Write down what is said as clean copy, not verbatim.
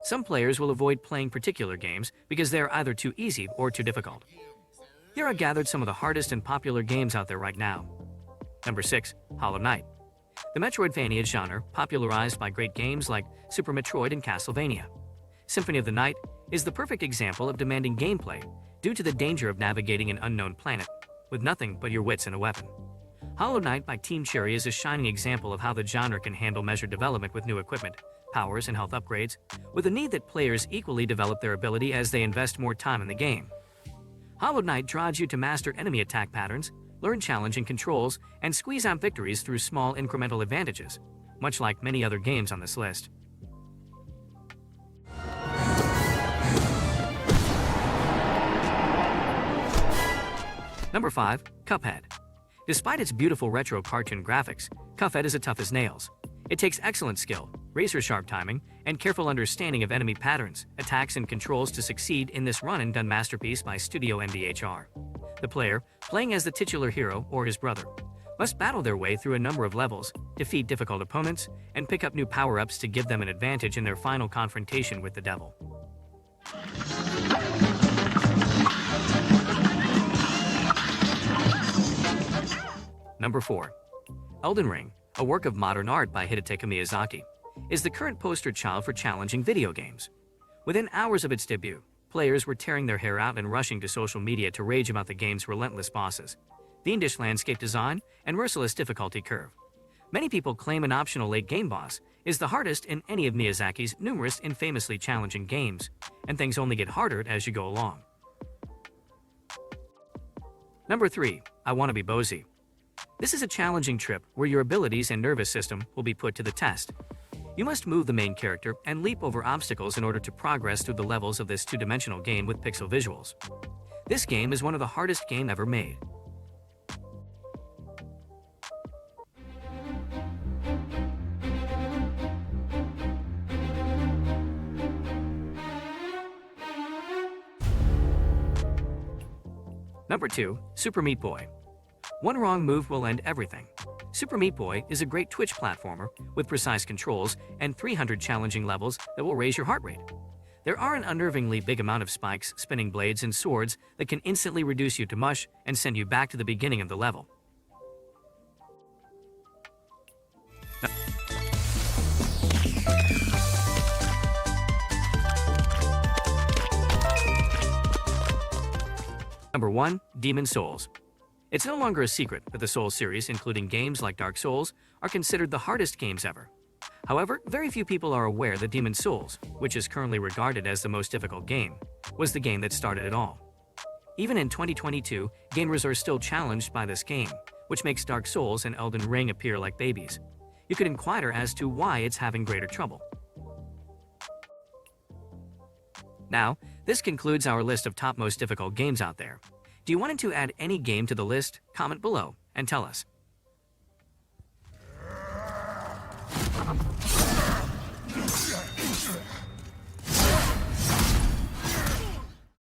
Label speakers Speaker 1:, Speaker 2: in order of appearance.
Speaker 1: Some players will avoid playing particular games because they are either too easy or too difficult. Here I gathered some of the hardest and popular games out there right now. Number 6. Hollow Knight. The Metroidvania genre, popularized by great games like Super Metroid and Castlevania. Symphony of the Night is the perfect example of demanding gameplay due to the danger of navigating an unknown planet with nothing but your wits and a weapon. Hollow Knight by Team Cherry is a shining example of how the genre can handle measured development with new equipment, powers, and health upgrades, with a need that players equally develop their ability as they invest more time in the game. Hollow Knight drives you to master enemy attack patterns, learn challenging controls, and squeeze out victories through small incremental advantages, much like many other games on this list. Number 5. Cuphead. Despite its beautiful retro cartoon graphics, Cuphead is as tough as nails. It takes excellent skill, razor-sharp timing, and careful understanding of enemy patterns, attacks, and controls to succeed in this run-and-done masterpiece by Studio MDHR. The player, playing as the titular hero or his brother, must battle their way through a number of levels, defeat difficult opponents, and pick up new power-ups to give them an advantage in their final confrontation with the devil. Number 4. Elden Ring, a work of modern art by Hidetaka Miyazaki, is the current poster child for challenging video games. Within hours of its debut, players were tearing their hair out and rushing to social media to rage about the game's relentless bosses, fiendish landscape design, and merciless difficulty curve. Many people claim an optional late game boss is the hardest in any of Miyazaki's numerous and famously challenging games, and things only get harder as you go along. Number 3. I Wanna Be Boshy. This is a challenging trip where your abilities and nervous system will be put to the test. You must move the main character and leap over obstacles in order to progress through the levels of this two-dimensional game with pixel visuals. This game is one of the hardest games ever made. Number 2. Super Meat Boy. One wrong move will end everything. Super Meat Boy is a great Twitch platformer with precise controls and 300 challenging levels that will raise your heart rate. There are an unnervingly big amount of spikes, spinning blades, and swords that can instantly reduce you to mush and send you back to the beginning of the level. Number 1. Demon Souls. It's no longer a secret that the Souls series, including games like Dark Souls, are considered the hardest games ever. However, very few people are aware that Demon Souls, which is currently regarded as the most difficult game, was the game that started it all. Even in 2022, gamers are still challenged by this game, which makes Dark Souls and Elden Ring appear like babies. You could inquire as to why it's having greater trouble. Now, this concludes our list of top most difficult games out there. Do you want to add any game to the list? Comment below and tell us.